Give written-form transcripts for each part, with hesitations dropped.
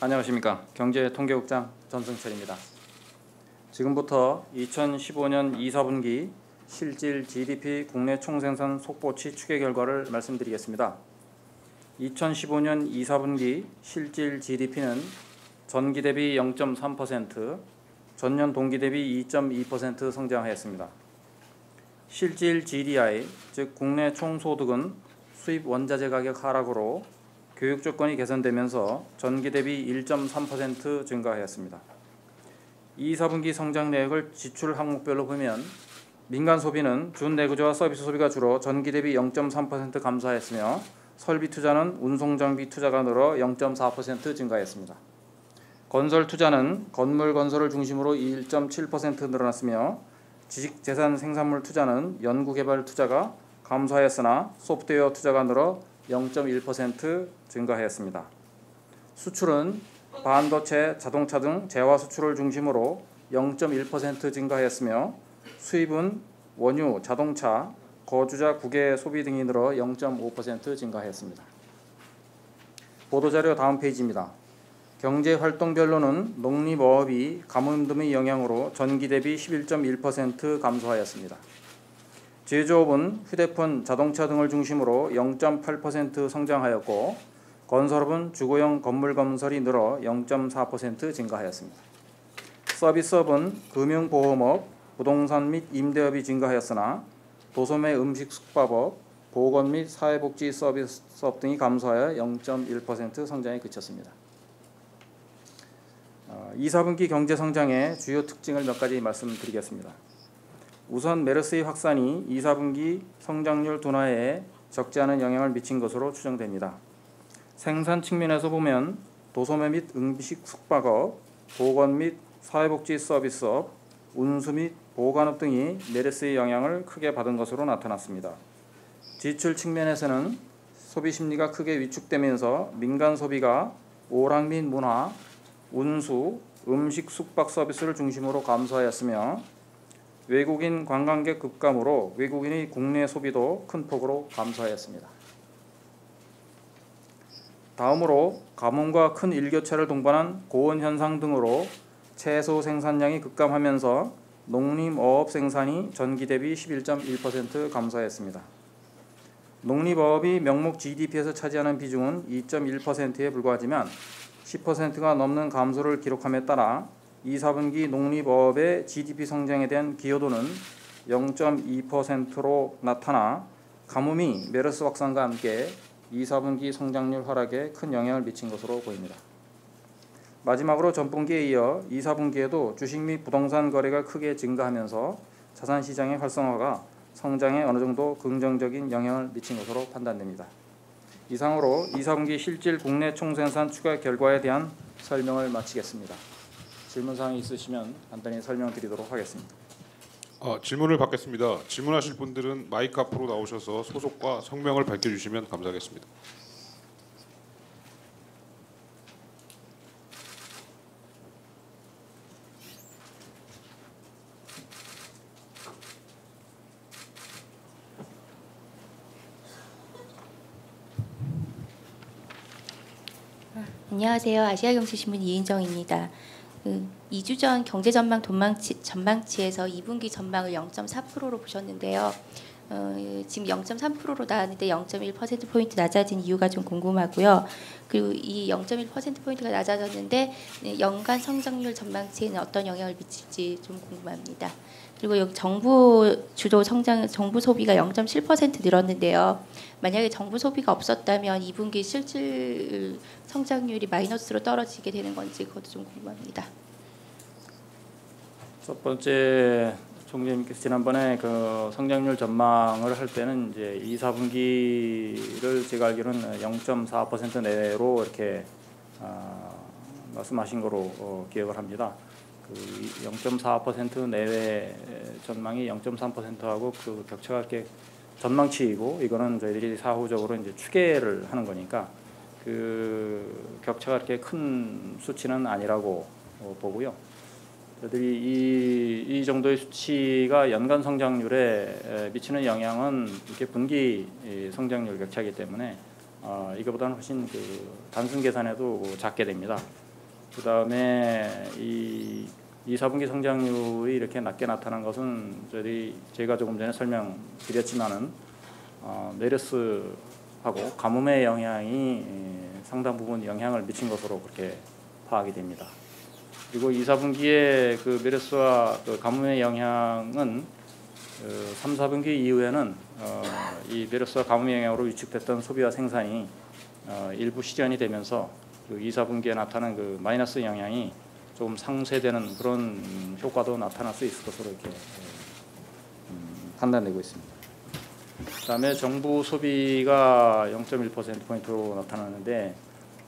안녕하십니까. 경제통계국장 전승철입니다. 지금부터 2015년 2, 4분기 실질 GDP 국내 총생산 속보치 추계 결과를 말씀드리겠습니다. 2015년 2, 4분기 실질 GDP는 전기 대비 0.3%, 전년 동기 대비 2.2% 성장하였습니다. 실질 GDI, 즉 국내 총소득은 수입 원자재 가격 하락으로 교육 조건이 개선되면서 전기 대비 1.3% 증가하였습니다. 2, 4분기 성장 내역을 지출 항목별로 보면 민간 소비는 준내구재와 서비스 소비가 줄어 전기 대비 0.3% 감소하였으며 설비 투자는 운송장비 투자가 늘어 0.4% 증가하였습니다. 건설 투자는 건물 건설을 중심으로 1.7% 늘어났으며 지식재산 생산물 투자는 연구개발 투자가 감소하였으나 소프트웨어 투자가 늘어 0.1% 증가하였습니다. 수출은 반도체, 자동차 등 재화 수출을 중심으로 0.1% 증가하였으며 수입은 원유, 자동차, 거주자, 국외 소비 등이 늘어 0.5% 증가하였습니다. 보도자료 다음 페이지입니다. 경제활동별로는 농림어업이 가뭄 등의 영향으로 전기 대비 11.1% 감소하였습니다. 제조업은 휴대폰, 자동차 등을 중심으로 0.8% 성장하였고 건설업은 주거용 건물 건설이 늘어 0.4% 증가하였습니다. 서비스업은 금융보험업, 부동산 및 임대업이 증가하였으나 도소매 음식 숙박업, 보건 및 사회복지 서비스업 등이 감소하여 0.1% 성장에 그쳤습니다. 2, 4분기 경제성장의 주요 특징을 몇 가지 말씀드리겠습니다. 우선 메르스의 확산이 2, 4분기 성장률 둔화에 적지 않은 영향을 미친 것으로 추정됩니다. 생산 측면에서 보면 도소매 및 음식 숙박업, 보건 및 사회복지 서비스업, 운수 및 보관업 등이 메르스의 영향을 크게 받은 것으로 나타났습니다. 지출 측면에서는 소비 심리가 크게 위축되면서 민간 소비가 오락 및 문화, 운수, 음식 숙박 서비스를 중심으로 감소하였으며 외국인 관광객 급감으로 외국인의 국내 소비도 큰 폭으로 감소하였습니다. 다음으로 가뭄과 큰 일교차를 동반한 고온 현상 등으로 채소 생산량이 급감하면서 농림어업 생산이 전기 대비 11.1% 감소하였습니다. 농림어업이 명목 GDP에서 차지하는 비중은 2.1%에 불과하지만 10%가 넘는 감소를 기록함에 따라 2, 4분기 농림어업의 GDP 성장에 대한 기여도는 0.2%로 나타나 가뭄이 메르스 확산과 함께 2, 4분기 성장률 하락에 큰 영향을 미친 것으로 보입니다. 마지막으로 전분기에 이어 2, 4분기에도 주식 및 부동산 거래가 크게 증가하면서 자산시장의 활성화가 성장에 어느 정도 긍정적인 영향을 미친 것으로 판단됩니다. 이상으로 2, 4분기 실질 국내 총생산 추가 결과에 대한 설명을 마치겠습니다. 질문사항이 있으시면 간단히 설명드리도록 하겠습니다. 질문을 받겠습니다. 질문하실 분들은 마이크 앞으로 나오셔서 소속과 성명을 밝혀주시면 감사하겠습니다. 안녕하세요. 아시아경제신문 이은정입니다. 2주 전 경제전망 전망치에서 2분기 전망을 0.4%로 보셨는데요. 지금 0.3%로 나왔는데 0.1%포인트 낮아진 이유가 좀 궁금하고요. 그리고 이 0.1%포인트가 낮아졌는데 연간 성장률 전망치에는 어떤 영향을 미칠지 좀 궁금합니다. 그리고 여기 정부 주도 성장, 정부 소비가 0.7% 늘었는데요. 만약에 정부 소비가 없었다면 2분기 실질 성장률이 마이너스로 떨어지게 되는 건지 그것도 좀 궁금합니다. 첫 번째 총재님께서 지난번에 그 성장률 전망을 할 때는 이제 2, 4분기를 제가 알기로는 0.4% 내로 이렇게 말씀하신 거로 기억을 합니다. 그 0.4% 내외 전망이 0.3%하고 그 격차가 이렇게 전망치이고 이거는 저희들이 사후적으로 이제 추계를 하는 거니까 그 격차가 그렇게 큰 수치는 아니라고 보고요. 저희들이 이 정도의 수치가 연간 성장률에 미치는 영향은 이렇게 분기 성장률 격차이기 때문에 이거보다는 훨씬 그 단순 계산해도 작게 됩니다. 그다음에 이 2, 4분기 성장률이 이렇게 낮게 나타난 것은 제가 조금 전에 설명드렸지만은 메르스하고 가뭄의 영향이 상당 부분 영향을 미친 것으로 그렇게 파악이 됩니다. 그리고 2, 4분기에 그 메르스와 그 가뭄의 영향은 3, 4분기 이후에는 이 메르스와 가뭄의 영향으로 위축됐던 소비와 생산이 일부 실현이 되면서 그 2, 4분기에 나타난 그 마이너스 영향이 조금 상쇄되는 그런 효과도 나타날 수 있을 것으로 이렇게 판단되고 있습니다. 그다음에 정부 소비가 0.1%포인트로 나타나는데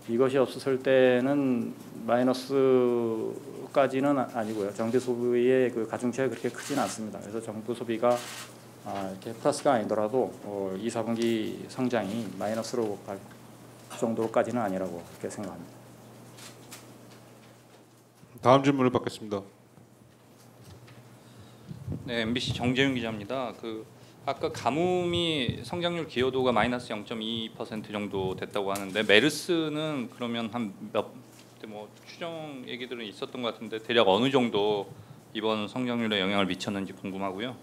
이것이 없었을 때는 마이너스까지는 아니고요. 정부 소비의 그 가중치가 그렇게 크지는 않습니다. 그래서 정부 소비가 이렇게 플러스가 아니더라도 2, 4분기 성장이 마이너스로 갈 정도까지는 아니라고 그렇게 생각합니다. 다음 질문을 받겠습니다. 네, MBC 정재윤 기자입니다. 아까 가뭄이 성장률 기여도가 마이너스 0.2% 정도 됐다고 하는데 메르스는 그러면 뭐 추정 얘기들은 있었던 것 같은데 대략 어느 정도 이번 성장률에 영향을 미쳤는지 궁금하고요.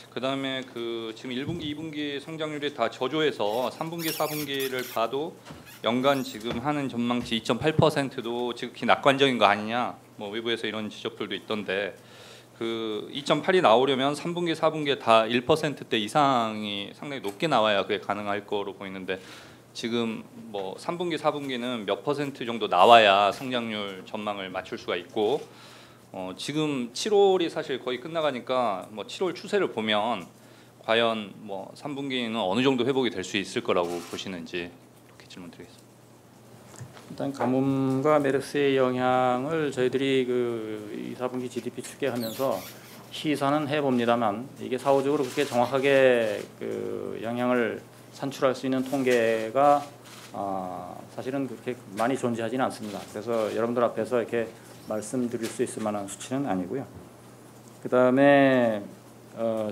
그다음에 지금 1분기, 2분기 성장률이 다 저조해서 3분기, 4분기를 봐도 연간 지금 하는 전망치 2.8%도 지극히 낙관적인 거 아니냐? 뭐 외부에서 이런 지적들도 있던데 2.8이 나오려면 3분기, 4분기에 다 1%대 이상이 상당히 높게 나와야 그게 가능할 거로 보이는데 지금 뭐 3분기, 4분기는 몇 퍼센트 정도 나와야 성장률 전망을 맞출 수가 있고 지금 7월이 사실 거의 끝나가니까 뭐 7월 추세를 보면 과연 뭐 3분기는 어느 정도 회복이 될 수 있을 거라고 보시는지 이렇게 질문드리겠습니다. 일단 가뭄과 메르스의 영향을 저희들이 2, 4분기 GDP 추계하면서 시사는 해봅니다만 이게 사후적으로 그렇게 정확하게 영향을 산출할 수 있는 통계가 사실은 그렇게 많이 존재하지는 않습니다. 그래서 여러분들 앞에서 이렇게 말씀드릴 수 있을 만한 수치는 아니고요. 그다음에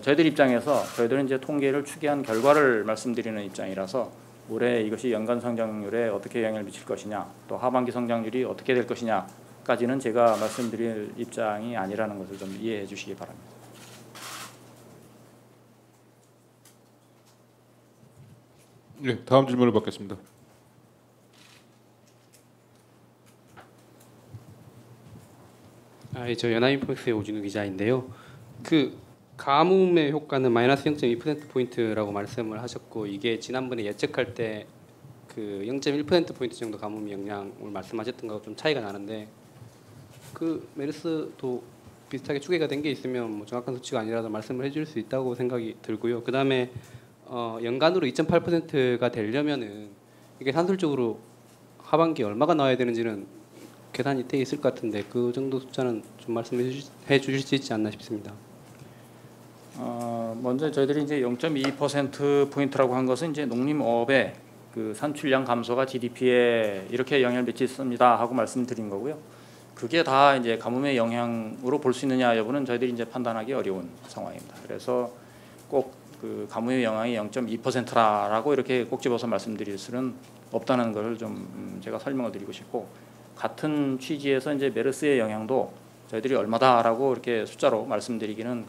저희들 입장에서 저희들은 이제 통계를 추계한 결과를 말씀드리는 입장이라서 올해 이것이 연간 성장률에 어떻게 영향을 미칠 것이냐, 또 하반기 성장률이 어떻게 될 것이냐까지는 제가 말씀드릴 입장이 아니라는 것을 좀 이해해 주시기 바랍니다. 네, 다음 질문을 받겠습니다. 저 연합인포엑스의 오진우 기자인데요. 가뭄의 효과는 마이너스 0.2%포인트라고 말씀을 하셨고 이게 지난번에 예측할 때 0.1%포인트 정도 가뭄 영향을 말씀하셨던 거하고 좀 차이가 나는데 메르스도 비슷하게 추계가 된 게 있으면 뭐 정확한 수치가 아니라도 말씀을 해줄 수 있다고 생각이 들고요. 그 다음에 연간으로 2.8%가 되려면은 이게 산술적으로 하반기 얼마가 나와야 되는지는 계산이 돼 있을 것 같은데 그 정도 숫자는 좀 말씀해 주실 수 있지 않나 싶습니다. 먼저 저희들이 이제 0.2%포인트라고 한 것은 이제 농림업의 산출량 감소가 GDP에 이렇게 영향을 미쳤습니다 하고 말씀드린 거고요. 그게 다 이제 가뭄의 영향으로 볼 수 있느냐 여부는 저희들이 이제 판단하기 어려운 상황입니다. 그래서 꼭 가뭄의 영향이 0.2%라고 이렇게 꼭 집어서 말씀드릴 수는 없다는 걸 좀 제가 설명을 드리고 싶고 같은 취지에서 이제 메르스의 영향도 저희들이 얼마다라고 이렇게 숫자로 말씀드리기는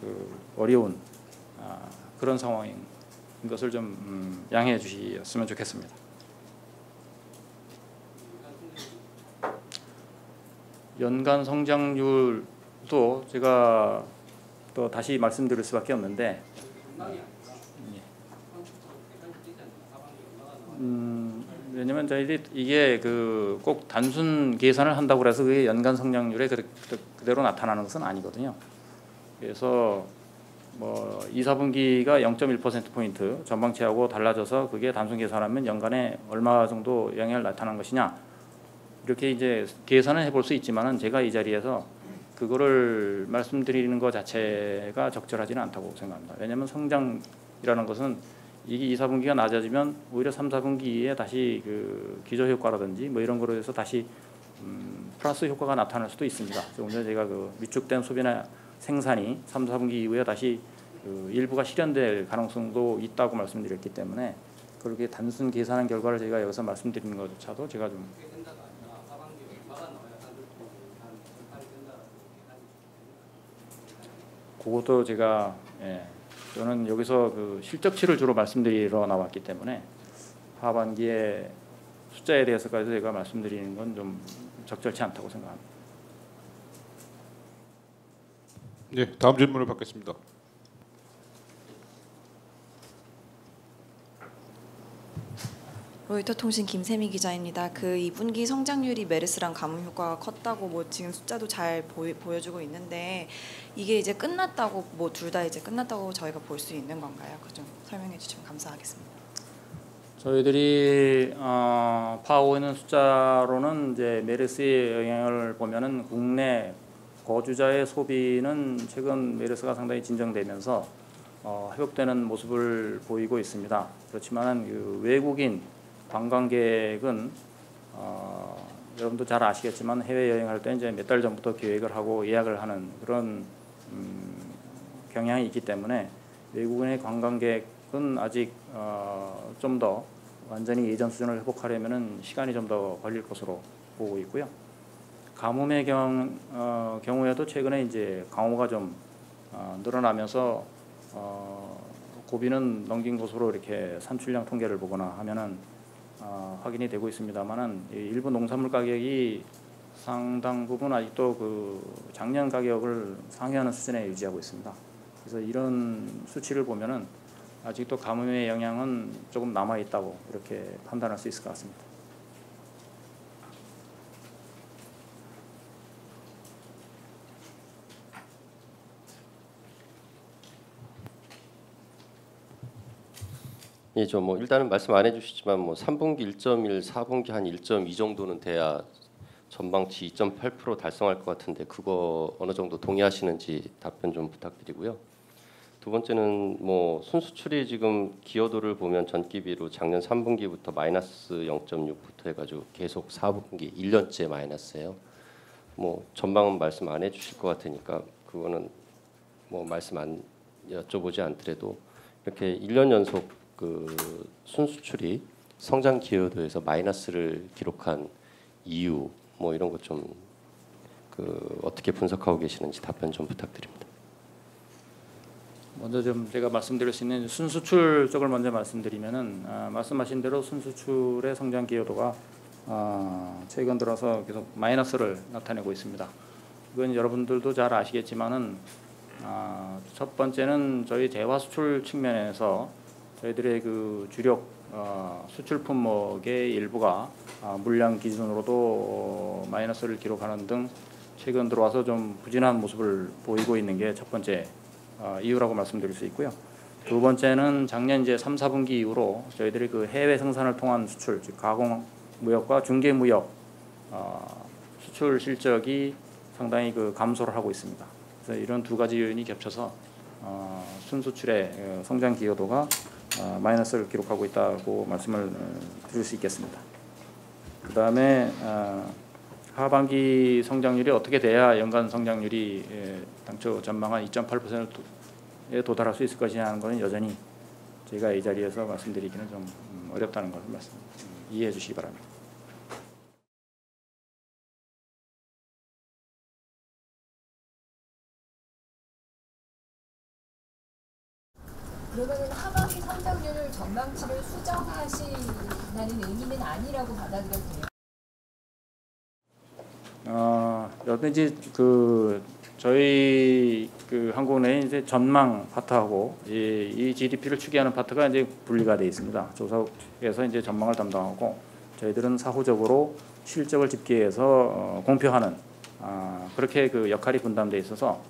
어려운 그런 상황인 것을 좀 양해해 주셨으면 좋겠습니다. 연간 성장률도 제가 또 다시 말씀드릴 수밖에 없는데 왜냐면 저희들이 이게 꼭 단순 계산을 한다고 해서 그게 연간 성장률에 그대로 나타나는 것은 아니거든요. 그래서 뭐 2, 4분기가 0.1%포인트 전망치하고 달라져서 그게 단순 계산하면 연간에 얼마 정도 영향을 나타나는 것이냐 이렇게 이제 계산을 해볼 수 있지만은 제가 이 자리에서 그거를 말씀드리는 것 자체가 적절하지는 않다고 생각합니다. 왜냐하면 성장이라는 것은 이게 2, 4분기가 낮아지면 오히려 3, 4분기에 다시 기저 효과라든지 뭐 이런 거로 해서 다시 플러스 효과가 나타날 수도 있습니다. 조금 전에 제가 위축된 소비나 생산이 3, 4분기 이후에 다시 일부가 실현될 가능성도 있다고 말씀드렸기 때문에 그렇게 단순 계산한 결과를 제가 여기서 말씀드리는 것조차도 제가 좀 그것도 제가 저는 여기서 그 실적치를 주로 말씀드리러 나왔기 때문에 하반기에 숫자에 대해서까지 제가 말씀드리는 건 좀 적절치 않다고 생각합니다. 네, 다음 질문을 받겠습니다. 로이터 통신 김세미 기자입니다. 그 2분기 성장률이 메르스랑 가뭄 효과가 컸다고 뭐 지금 숫자도 잘 보여주고 있는데 이게 이제 끝났다고 뭐 둘 다 이제 끝났다고 저희가 볼 수 있는 건가요? 그 좀 설명해 주시면 감사하겠습니다. 저희들이 파악하고 있는 숫자로는 이제 메르스의 영향을 보면은 국내 거주자의 소비는 최근 메르스가 상당히 진정되면서 회복되는 모습을 보이고 있습니다. 그렇지만 그 외국인 관광객은 여러분도 잘 아시겠지만 해외 여행할 때 이제 몇 달 전부터 계획을 하고 예약을 하는 그런 경향이 있기 때문에 외국인의 관광객은 아직 좀 더 완전히 예전 수준을 회복하려면은 시간이 좀 더 걸릴 것으로 보고 있고요. 가뭄의 경우에도 최근에 이제 강우가 좀 늘어나면서 고비는 넘긴 것으로 이렇게 산출량 통계를 보거나 하면은 확인이 되고 있습니다만은 일부 농산물 가격이 상당 부분 아직도 그 작년 가격을 상회하는 수준에 유지하고 있습니다. 그래서 이런 수치를 보면은 아직도 가뭄의 영향은 조금 남아 있다고 이렇게 판단할 수 있을 것 같습니다. 예, 저 뭐 일단은 말씀 안 해주시지만 뭐 3분기 1.1, 4분기 한 1.2 정도는 돼야 전망치 2.8% 달성할 것 같은데 그거 어느 정도 동의하시는지 답변 좀 부탁드리고요. 두 번째는 뭐 순수출이 지금 기여도를 보면 전기비로 작년 3분기부터 마이너스 0.6부터 해가지고 계속 4분기 1년째 마이너스예요. 뭐 전망은 말씀 안 해주실 것 같으니까 그거는 뭐 말씀 안 여쭤보지 않더라도 이렇게 1년 연속 그 순수출이 성장 기여도에서 마이너스를 기록한 이유 뭐 이런 것 좀 그 어떻게 분석하고 계시는지 답변 좀 부탁드립니다. 먼저 좀 제가 말씀드릴 수 있는 순수출 쪽을 먼저 말씀드리면은 말씀하신 대로 순수출의 성장 기여도가 최근 들어서 계속 마이너스를 나타내고 있습니다. 이건 여러분들도 잘 아시겠지만은 첫 번째는 저희 대화 수출 측면에서 저희들의 그 주력 수출 품목의 일부가 물량 기준으로도 마이너스를 기록하는 등 최근 들어와서 좀 부진한 모습을 보이고 있는 게 첫 번째 이유라고 말씀드릴 수 있고요. 두 번째는 작년 이제 3, 4분기 이후로 저희들이 그 해외 생산을 통한 수출, 즉 가공 무역과 중개 무역 수출 실적이 상당히 그 감소를 하고 있습니다. 그래서 이런 두 가지 요인이 겹쳐서 순수출의 성장 기여도가 마이너스를 기록하고 있다고 말씀을 드릴 수 있겠습니다. 그 다음에 하반기 성장률이 어떻게 돼야 연간 성장률이 당초 전망한 2.8%에 도달할 수 있을 것이냐 하는 것은 여전히 제가 이 자리에서 말씀드리기는 좀 어렵다는 것을 이해해 주시기 바랍니다. 그러면은 하반기 성장률 전망치를 수정하시는 의미는 아니라고 받아들여도 돼요? 여든지 그 저희 그 한국 내에 이제 전망 파트하고 이 GDP를 추계하는 파트가 이제 분리가 되어 있습니다. 조사국에서 이제 전망을 담당하고 저희들은 사후적으로 실적을 집계해서 공표하는 그렇게 그 역할이 분담되어 있어서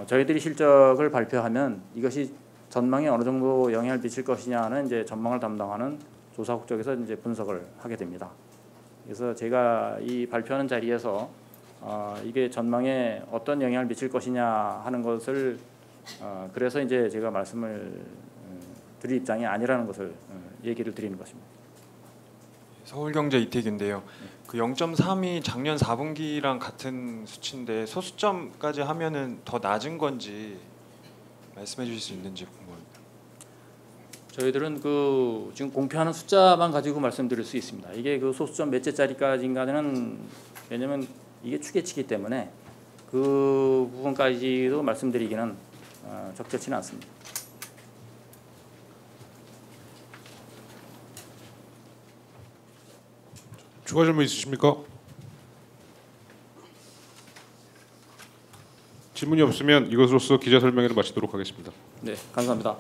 저희들이 실적을 발표하면 이것이 전망에 어느 정도 영향을 미칠 것이냐는 이제 전망을 담당하는 조사국 쪽에서 이제 분석을 하게 됩니다. 그래서 제가 이 발표하는 자리에서 이게 전망에 어떤 영향을 미칠 것이냐 하는 것을 그래서 이제 제가 말씀을 드릴 입장이 아니라는 것을 얘기를 드리는 것입니다. 서울경제 이태규인데요. 그 0.3이 작년 4분기랑 같은 수치인데 소수점까지 하면은 더 낮은 건지 말씀해 주실 수 있는지 궁금합니다. 저희들은 그 지금 공표하는 숫자만 가지고 말씀드릴 수 있습니다. 이게 그 소수점 몇째짜리까지인가는 왜냐면 이게 추계치기 때문에 그 부분까지도 말씀드리기는 적절치는 않습니다. 추가 질문 있으십니까? 질문이 없으면 이것으로서 기자 설명회를 마치도록 하겠습니다. 네, 감사합니다.